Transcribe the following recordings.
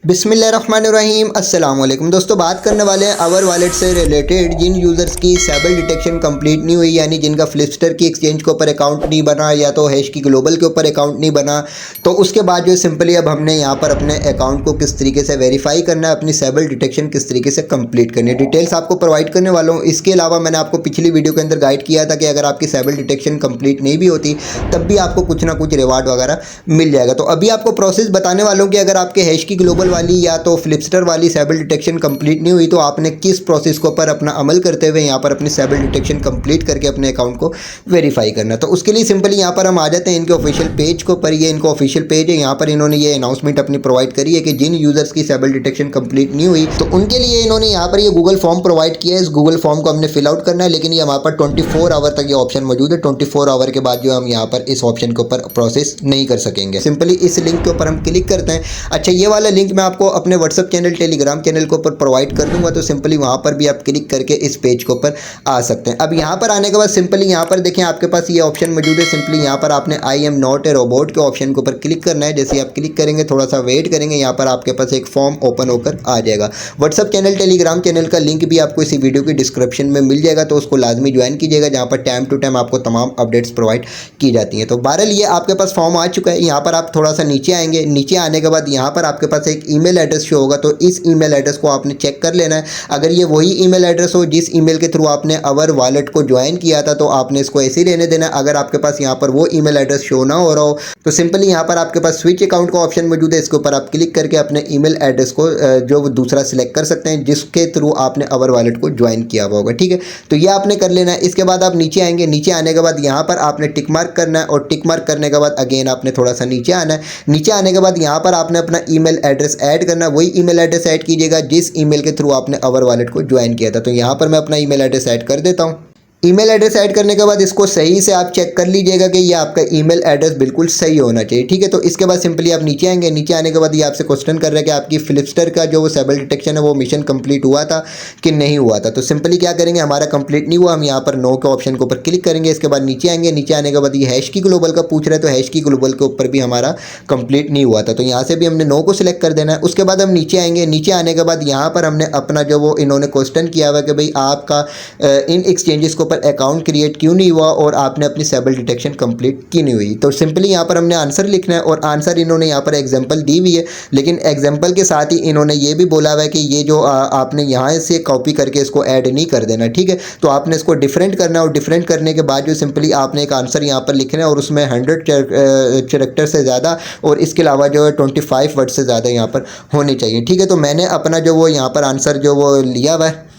बिस्मिल्लाहिर्रहमानिर्रहीम अस्सलाम वालेकुम दोस्तों, बात करने वाले हैं अवर वॉलेट से रिलेटेड जिन यूज़र्स की सैबल डिटेक्शन कंप्लीट नहीं हुई, यानी जिनका फ्लिपस्टर की एक्सचेंज के ऊपर अकाउंट नहीं बना या तो हैश की ग्लोबल के ऊपर अकाउंट नहीं बना। तो उसके बाद जो सिंपली अब हमने यहाँ पर अपने अकाउंट को किस तरीके से वेरीफाई करना है, अपनी सैबल डिटेक्शन किस तरीके से कंप्लीट करनी है, डिटेल्स आपको प्रोवाइड करने वाला हूँ। इसके अलावा मैंने आपको पिछली वीडियो के अंदर गाइड किया था कि अगर आपकी सैबल डिटेक्शन कंप्लीट नहीं भी होती तब भी आपको कुछ ना कुछ रिवार्ड वगैरह मिल जाएगा। तो अभी आपको प्रोसेस बताने वाला हूँ कि अगर आपके हैश की ग्लोबल वाली या तो फ्लिपस्टर वाली सैबल डिटेक्शन कंप्लीट नहीं हुई तो आपने किस प्रोसेस को पर अपना अमल करते हुए यहाँ पर अपनी सैबल डिटेक्शन कंप्लीट करके अपने अकाउंट को वेरीफाई करना। तो उसके लिए सिंपली यहाँ पर हम आ जाते हैं इनके ऑफिशियल पेज को पर। ये इनका ऑफिशियल पेज है, यहाँ पर इन्होंने ये अनाउंसमेंट अपनी प्रोवाइड करी है कि जिन यूजर्स की सैबल डिटेक्शन कंप्लीट नहीं हुई तो उनके लिए इन्होंने यहाँ पर ये गूगल फॉर्म प्रोवाइड किया है। इस गूगल फॉर्म को हमने फिल आउट करना है, लेकिन ये हमारे पास 24 आवर तक ये ऑप्शन मौजूद है। 24 आवर के बाद जो हम यहाँ पर इस ऑप्शन के ऊपर प्रोसेस नहीं कर सकेंगे। सिंपली इस लिंक के ऊपर हम क्लिक करते हैं। अच्छा, ये वाला लिंक मैं आपको अपने व्हाट्सअप चैनल, टेलीग्राम चैनल के ऊपर प्रोवाइड कर दूंगा, तो सिंपली वहां पर भी आप क्लिक करके इस पेज के ऊपर आ सकते हैं। अब यहां पर आने के बाद सिंपली यहां पर देखें आपके पास ये ऑप्शन मौजूद है। सिंपली यहां पर आपने I am not a robot के ऑप्शन के ऊपर क्लिक करना है। जैसे आप क्लिक करेंगे, थोड़ा सा वेट करेंगे, यहाँ पर आपके पास एक फॉर्म ओपन होकर आ जाएगा। व्हाट्सअप चैनल, टेलीग्राम चैनल का लिंक भी आपको इसी वीडियो की डिस्क्रिप्शन में मिल जाएगा, तो उसको लाजमी ज्वाइन कीजिएगा, जहाँ पर टाइम टू टाइम आपको तमाम अपडेट्स प्रोवाइड की जाती हैं। तो बहरहाल ये आपके पास फॉर्म आ चुका है। यहाँ पर आप थोड़ा सा नीचे आएंगे, नीचे आने के बाद यहाँ पर आपके पास एक ईमेल एड्रेस शो होगा, तो इस ईमेल एड्रेस को आपने चेक कर लेना है। अगर ये वही ईमेल एड्रेस हो जिस ईमेल के थ्रू आपने अवर वॉलेट को ज्वाइन किया था तो आपने इसको ऐसे ही रहने देना है। अगर आपके पास यहाँ पर वो ईमेल एड्रेस शो ना हो रहा हो तो सिंपली यहाँ पर आपके पास स्विच अकाउंट का ऑप्शन मौजूद है। इसके ऊपर आप क्लिक करके अपने ईमेल एड्रेस को जो दूसरा सिलेक्ट कर सकते हैं जिसके थ्रू आपने अवर वॉलेट को ज्वाइन किया हुआ होगा। ठीक है, तो ये आपने कर लेना है। इसके बाद आप नीचे आएंगे, नीचे आने के बाद यहाँ पर आपने टिक मार्क करना है, और टिक मार्क करने के बाद अगेन आपने थोड़ा सा नीचे आना है। नीचे आने के बाद यहाँ पर आपने अपना ईमेल एड्रेस ऐड करना है। वही ईमेल एड्रेस ऐड कीजिएगा जिस ईमेल के थ्रू आपने अवर वॉलेट को ज्वाइन किया था। तो यहाँ पर मैं अपना ईमेल एड्रेस ऐड कर देता हूँ। ईमेल एड्रेस ऐड करने के बाद इसको सही से आप चेक कर लीजिएगा कि ये आपका ईमेल एड्रेस बिल्कुल सही होना चाहिए। ठीक है, तो इसके बाद सिंपली आप नीचे आएंगे। नीचे आने के बाद ये आपसे क्वेश्चन कर रहा है कि आपकी फ्लिपस्टर का जो वो सैबल डिटेक्शन है वो मिशन कंप्लीट हुआ था कि नहीं हुआ था। तो सिंपली क्या करेंगे, हमारा कंप्लीट नहीं हुआ, हम यहाँ पर नो के ऑप्शन के ऊपर क्लिक करेंगे। इसके बाद नीचे आएंगे, नीचे आने के बाद ये हैश की ग्लोबल का पूछ रहा है, तो हैश की ग्लोबल के ऊपर भी हमारा कंप्लीट नहीं हुआ था, तो यहाँ से भी हमने नो को सिलेक्ट कर देना है। उसके बाद हम नीचे आएंगे, नीचे आने के बाद यहाँ पर हमने अपना जो वो इन्होंने क्वेश्चन किया हुआ कि भाई आपका इन एक्सचेंजेस के ऊपर अकाउंट क्रिएट क्यों नहीं हुआ और आपने अपनी सैबल डिटेक्शन कंप्लीट क्यों नहीं हुई। तो सिंपली यहाँ पर हमने आंसर लिखना है, और आंसर इन्होंने यहाँ पर एग्जांपल दी हुई है, लेकिन एग्जांपल के साथ ही इन्होंने ये भी बोला हुआ है कि ये जो आपने यहाँ से कॉपी करके इसको ऐड नहीं कर देना। ठीक है, तो आपने इसको डिफरेंट करना है, और डिफरेंट करने के बाद जो सिंपली आपने एक आंसर यहाँ पर लिखना है, और उसमें 100 कैरेक्टर से ज़्यादा और इसके अलावा जो है 25 वर्ड से ज़्यादा यहाँ पर होने चाहिए। ठीक है, तो मैंने अपना जो वो यहाँ पर आंसर जो वो लिया हुआ है,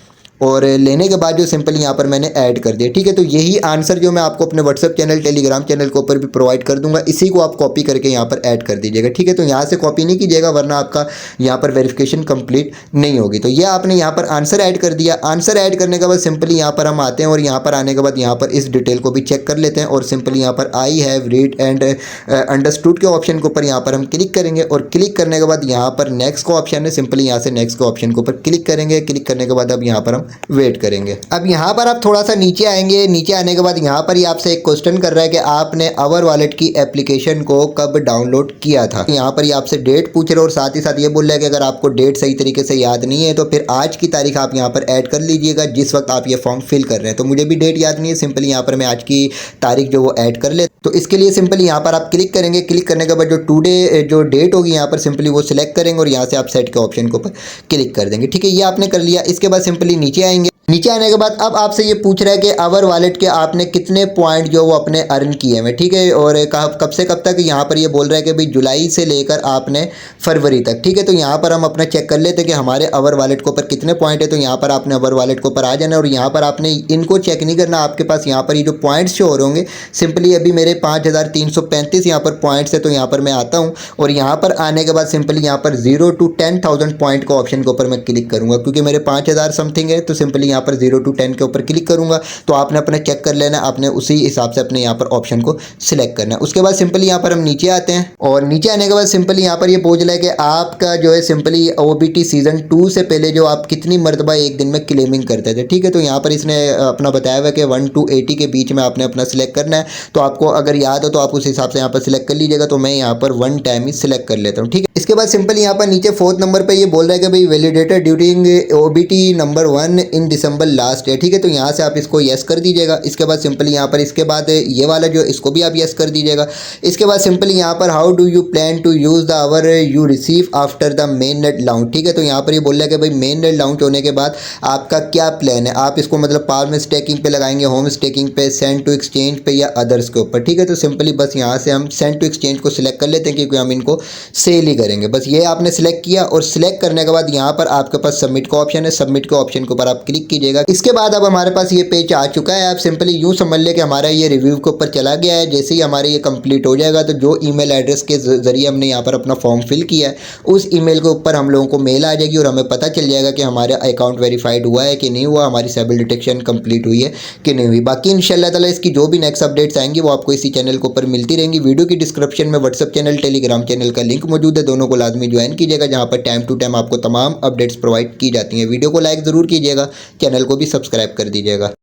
और लेने के बाद जो सिंपल यहाँ पर मैंने ऐड कर दिया। ठीक है, तो यही आंसर जो मैं आपको अपने व्हाट्सअप चैनल, टेलीग्राम चैनल के ऊपर भी प्रोवाइड कर दूंगा, इसी को आप कॉपी करके यहाँ पर ऐड कर दीजिएगा। ठीक है, तो यहाँ से कॉपी नहीं कीजिएगा वरना आपका यहाँ पर वेरिफिकेशन कंप्लीट नहीं होगी। तो ये आपने यहाँ पर आंसर ऐड कर दिया। आंसर ऐड करने के बाद सिंपली यहाँ पर हम आते हैं, और यहाँ पर आने के बाद यहाँ पर इस डिटेल को भी चेक कर लेते हैं, और सिंपली यहाँ पर I have read and understood के ऑप्शन के ऊपर यहाँ पर हम क्लिक करेंगे, और क्लिक करने के बाद यहाँ पर नेक्स्ट का ऑप्शन है, सिंपली यहाँ से नेक्स्ट के ऑप्शन के ऊपर क्लिक करेंगे। क्लिक करने के बाद अब यहाँ पर हम वेट करेंगे। अब यहाँ पर आप थोड़ा सा नीचे आएंगे, नीचे आने के बाद यहाँ पर ही आपसे एक क्वेश्चन कर रहा है कि आपने अवर वॉलेट की एप्लीकेशन को कब डाउनलोड किया था। यहाँ पर ही आपसे डेट पूछ रहे हैं, और साथ ही साथ ये बोल रहा है कि अगर आपको डेट सही तरीके से याद नहीं है तो फिर आज की तारीख आप यहाँ पर ऐड कर लीजिएगा जिस वक्त आप ये फॉर्म फिल कर रहे हैं। तो मुझे भी डेट याद नहीं है, सिंपली यहाँ पर मैं आज की तारीख जो वो ऐड कर ले। तो इसके लिए सिंपली यहाँ पर आप क्लिक करेंगे। क्लिक करने के बाद जो टुडे जो डेट होगी यहाँ पर सिंपली वो सिलेक्ट करेंगे, और यहाँ से आप सेट के ऑप्शन के ऊपर क्लिक कर देंगे। ठीक है, ये आपने कर लिया। इसके बाद सिंपली नीचे आएंगे। नीचे आने के बाद अब आपसे ये पूछ रहा है कि अवर वॉलेट के आपने कितने पॉइंट जो वो अपने अर्न किए हैं। ठीक है, और कब से कब तक, यहाँ पर ये बोल रहा है कि भाई जुलाई से लेकर आपने फरवरी तक। ठीक है, तो यहाँ पर हम अपना चेक कर लेते हैं कि हमारे अवर वॉलेट के ऊपर कितने पॉइंट है। तो यहाँ पर आपने अवर वॉलेट के ऊपर आ जाना है, और यहाँ पर आपने इनको चेक नहीं करना। आपके पास यहाँ पर ये जो पॉइंट्स शो हो रहे होंगे, सिंपली अभी मेरे 5335 यहाँ पर पॉइंट्स है, तो यहाँ पर मैं आता हूँ, और यहाँ पर आने के बाद सिंपली यहाँ पर 0 to 10,000 पॉइंट का ऑप्शन के ऊपर मैं क्लिक करूँगा, क्योंकि मेरे 5000 समथिंग है। तो सिंपली यहाँ पर 0 to 10 के ऊपर क्लिक करूँगा तो आपने अपना चेक कर लेना, आपने उसी हिसाब से अपने यहाँ पर ऑप्शन को सिलेक्ट करना है। उसके बाद सिंपली यहाँ पर हम नीचे आते हैं और नीचे आने के बाद सिंपली यहाँ पर ये पूछ रहा है कि आपका जो है सिंपली OBT सीजन 2 से पहले जो आप कितनी मरतबा एक दिन में क्लेमिंग करते थे। ठीक है, तो यहाँ पर इसने अपना बताया हुआ है कि 1 to 80 के बीच में आपने अपना सिलेक्ट करना है। तो आपको अगर याद हो तो आप उस हिसाब से यहाँ पर सिलेक्ट कर लीजिएगा। तो मैं यहाँ पर 1 टाइम ही सिलेक्ट कर लेता हूँ। ठीक है, इसके बाद सिंपली यहाँ पर नीचे 4th नंबर पे ये बोल रहा है कि भाई वैलिडेटेड ड्यूरिंग OBT नंबर 1 इन दिसंबर लास्ट है। ठीक है, तो यहाँ से आप इसको यस कर दीजिएगा। इसके बाद सिंपली यहाँ पर इसके बाद ये वाला जो इसको भी आप यस कर दीजिएगा। इसके बाद सिंपली यहाँ पर how do you plan to use the hour you receive after the main net launch. ठीक है, तो यहाँ पर ये बोल रहा है कि भाई मेन नेट लॉन्च होने के बाद आपका क्या प्लान है, आप इसको मतलब पाल्म स्टेकिंग पे लगाएंगे, होम स्टेकिंग पे, सेंड टू एक्सचेंज पे या अदर्स के ऊपर। ठीक है, तो सिंपली बस यहाँ से हम सेंड टू एक्सचेंज को सिलेक्ट कर लेते हैं क्योंकि हम इनको सेल ही करेंगे। बस ये आपने सिलेक्ट किया और सिलेक्ट करने के बाद यहाँ पर आपके पास सबमिट का ऑप्शन है, सबमिट के ऑप्शन के ऊपर आप क्लिक कीजिएगा। इसके बाद अब हमारे पास ये पेज आ चुका है। आप सिंपली यूँ समझ ले कि हमारा ये रिव्यू के ऊपर चला गया है। जैसे ही हमारे ये कंप्लीट हो जाएगा तो जो ईमेल एड्रेस के जरिए हमने यहाँ पर अपना फॉर्म फिल किया है उस ईमेल के ऊपर हम लोगों को मेल आ जाएगी और हमें पता चल जाएगा कि हमारा अकाउंट वेरीफाइड हुआ है कि नहीं हुआ, हमारी सेबल डिटेक्शन कंप्लीट हुई है कि नहीं हुई। बाकी इंशाल्लाह ताला इसकी जो भी नेक्स्ट अपडेट्स आएंगी वो आपको इसी चैनल के ऊपर मिलती रहेंगी। वीडियो की डिस्क्रिप्शन में व्हाट्सअप चैनल, टेलीग्राम चैनल का लिंक मौजूद है, दोनों को लाजमी ज्वाइन कीजिएगा जहाँ पर टाइम टू टाइम आपको तमाम अपडेट्स प्रोवाइड की जाती हैं। वीडियो को लाइक ज़रूर कीजिएगा, चैनल को भी सब्सक्राइब कर दीजिएगा।